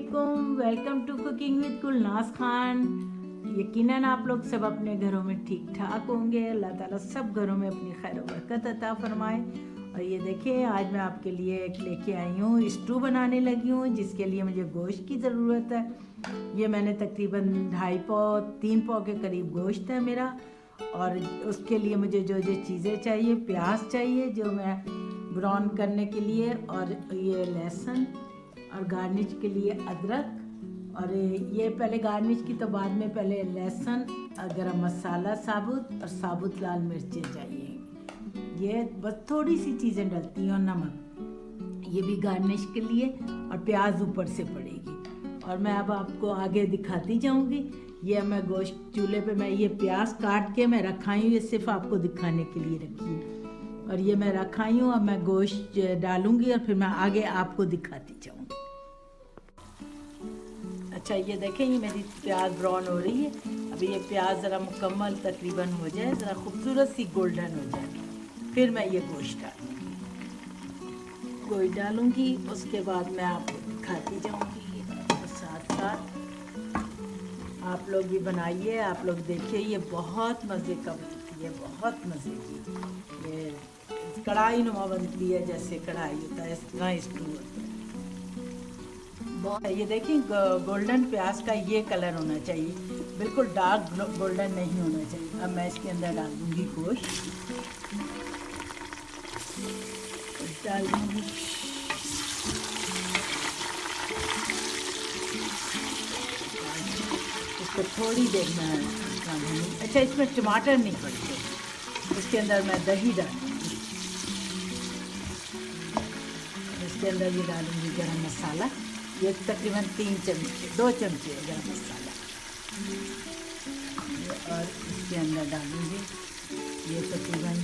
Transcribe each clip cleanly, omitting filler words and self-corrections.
अस्सलामुअलैकुम, welcome to cooking with Gulnaz Khan. यकीनन आप लोग सब अपने घरों में ठीक ठाक होंगे। अल्लाह ताला सब घरों में अपनी खैर बरकत अता फरमाए। और ये देखिए, आज मैं आपके लिए एक लेके आई हूँ, स्टू बनाने लगी हूँ, जिसके लिए मुझे गोश्त की ज़रूरत है। ये मैंने तकरीबन 2.5 पाव 3 पाव के करीब गोश्त है मेरा। और उसके लिए मुझे जो जो चीज़ें चाहिए, प्याज चाहिए जो मैं ब्राउन करने के लिए, और ये लहसुन, और गार्निश के लिए अदरक। और ये पहले गार्निश की तो बाद में, पहले लहसुन, गरम मसाला साबुत और साबुत लाल मिर्चें चाहिए। ये बस थोड़ी सी चीज़ें डलती हैं, और नमक, ये भी गार्निश के लिए, और प्याज ऊपर से पड़ेगी। और मैं अब आपको आगे दिखाती जाऊंगी। ये मैं गोश्त चूल्हे पे, मैं ये प्याज काट के मैं रखाई हूँ, ये सिर्फ आपको दिखाने के लिए रखी है। और ये मैं रखाई हूँ, अब मैं गोश्त डालूंगी और फिर मैं आगे आपको दिखाती जाऊंगी। अच्छा, ये देखें, ये मेरी प्याज ब्राउन हो रही है। अभी ये प्याज ज़रा मुकम्मल तकरीबन हो जाए, ज़रा खूबसूरत सी गोल्डन हो जाए, फिर मैं ये गोश्त डालूंगी। उसके बाद मैं आपको दिखाती जाऊंगी। और साथ साथ आप लोग भी बनाइए, आप लोग देखिए, ये बहुत मज़े का बनती है, बहुत मज़े की। ये कढ़ाई नुमा बनती है, जैसे कढ़ाई होता है इस तरह स्टू होता है। ये देखिए, गोल्डन प्याज का ये कलर होना चाहिए, बिल्कुल डार्क गोल्डन नहीं होना चाहिए। अब मैं इसके अंदर डाल दूंगी गोश्त, डाल दूंगी। इसको थोड़ी देर में, अच्छा इसमें टमाटर नहीं पड़ते, इसके अंदर मैं दही डालूंगी। इसके अंदर ये डालूंगी गरम मसाला, ये तकरीबन 2 चमचे है गरम मसाला। और इसके अंदर डालूंगी ये तकरीबन,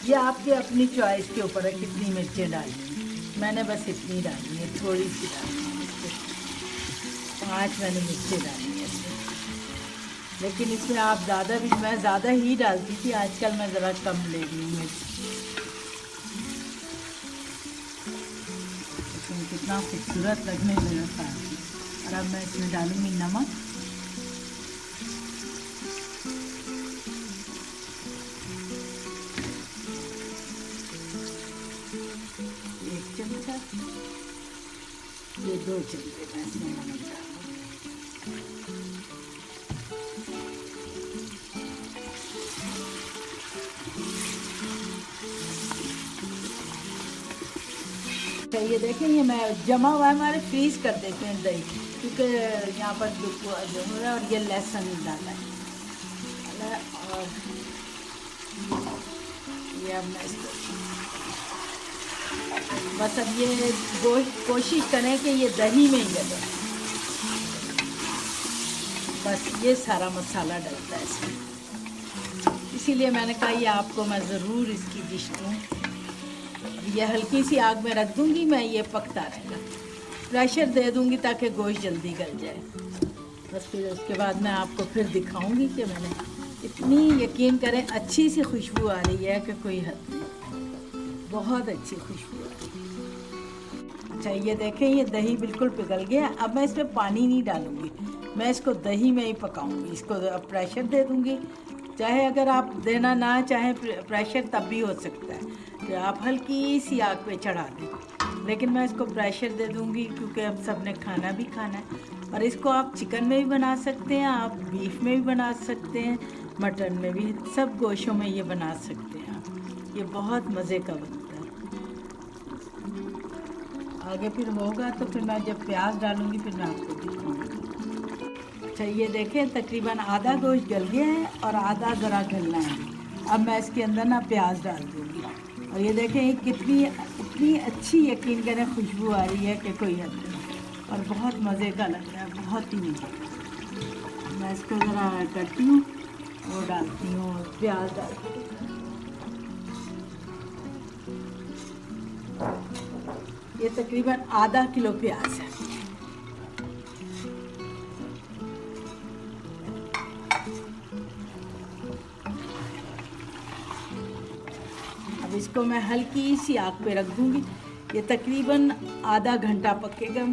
ये आपके अपनी चॉइस के ऊपर है कितनी मिर्चें डालनी। मैंने बस इतनी डाली है, थोड़ी सी डाली है, 5 मैंने मिर्चें डाली है इसमें। लेकिन इसमें आप ज़्यादा भी, मैं ज़्यादा ही डालती थी, आजकल मैं ज़रा कम ले रही हूँ मिर्च। कितना खूबसूरत लगने लगा था। और अब मैं इसमें डालूंगी नमक, एक चमचा, ये 2 चमचे मैं इसमें नमक डालूंगी। ये देखें, ये मैं जमा हुआ है, हमारे फ्रीज कर देते हैं दही, क्योंकि यहाँ पर जो हो रहा है। और ये लहसुन डाला है, और ये अब मैं इसको बस, अब ये कोशिश करें कि ये दही में ही डले। बस ये सारा मसाला डलता है इसमें, इसीलिए मैंने कहा ये आपको मैं ज़रूर इसकी डिश दूँ। ये हल्की सी आग में रख दूंगी मैं, ये पकता रहेगा। प्रेशर दे दूंगी ताकि गोश्त जल्दी गल जाए। बस फिर उसके बाद मैं आपको फिर दिखाऊंगी कि मैंने इतनी, यकीन करें, अच्छी सी खुशबू आ रही है कि कोई हद नहीं, बहुत अच्छी खुशबू आ रही है। अच्छा, ये देखें, ये दही बिल्कुल पिघल गया। अब मैं इसमें पानी नहीं डालूंगी, मैं इसको दही में ही पकाऊंगी। इसको प्रेशर दे दूंगी, चाहे अगर आप देना ना चाहें प्रेशर, तब भी हो सकता है कि आप हल्की सी आग पे चढ़ा दें। लेकिन मैं इसको प्रेशर दे दूंगी, क्योंकि अब सब ने खाना भी खाना है। और इसको आप चिकन में भी बना सकते हैं, आप बीफ में भी बना सकते हैं, मटन में भी, सब गोशों में ये बना सकते हैं आप। ये बहुत मज़े का बनता है। आगे फिर होगा तो फिर मैं जब प्याज डालूंगी फिर मैं आपको दिखाऊंगी। अच्छा, ये देखें, तकरीबन आधा गोश्त गल गया है और आधा ज़रा गलना है। अब मैं इसके अंदर ना प्याज डाल दूँगी। और ये देखें, ये इतनी अच्छी, यकीन करें, खुशबू आ रही है कि कोई हद नहीं। और बहुत मज़े का लग रहा है, बहुत ही मज़े। मैं इसको ज़रा करती हूँ और डालती हूँ, प्याज डालती हूँ। ये तकरीबन आधा किलो प्याज है। अब इसको मैं हल्की सी आग पे रख दूँगी। ये तकरीबन आधा घंटा पकेगा।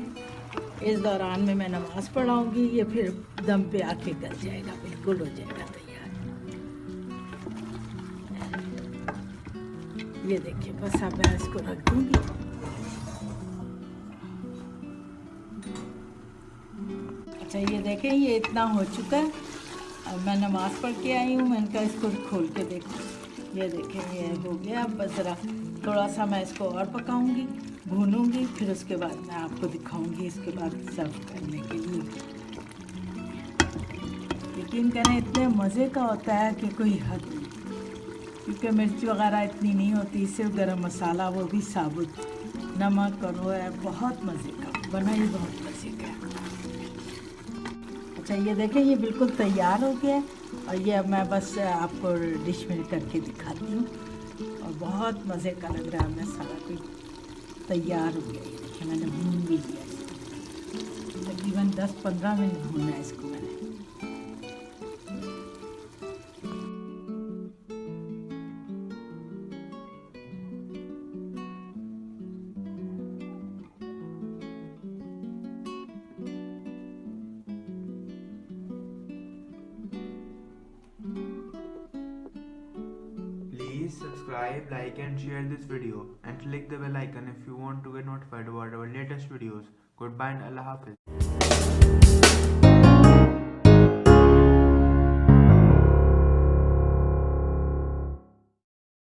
इस दौरान में मैं नमाज़ पढ़ाऊँगी, ये फिर दम पे आके गल जाएगा, बिल्कुल हो जाएगा तैयार। ये देखिए, बस अब मैं इसको रख दूँगी। अच्छा ये देखें, ये इतना हो चुका है। अब मैं नमाज़ पढ़ के आई हूँ, मैंने कहा इसको खोल के देखो। ये देखें, ये हो गया। अब बस ज़रा थोड़ा सा मैं इसको और पकाऊंगी, भूनूंगी, फिर उसके बाद मैं आपको दिखाऊंगी इसके बाद सर्व करने के लिए। यकीन करें इतने मज़े का होता है कि कोई हद नहीं, क्योंकि मिर्च वगैरह इतनी नहीं होती, सिर्फ गरम मसाला, वो भी साबुत, नमक, और वो है बहुत मज़े का, बना ही बहुत मज़े का। अच्छा ये देखें, ये बिल्कुल तैयार हो गया है, और ये अब मैं बस आपको डिश में करके दिखाती हूँ, और बहुत मज़े का लग रहा है। मैं सारा कुछ तैयार हो गया। ये देखिए, मैंने भून भी दिया इसको, तकरीबन 10-15 मिनट भूना है इसको मैंने। Please subscribe, like and share this video and click the bell icon if you want to get notified about our latest videos. Goodbye and Allah Hafiz.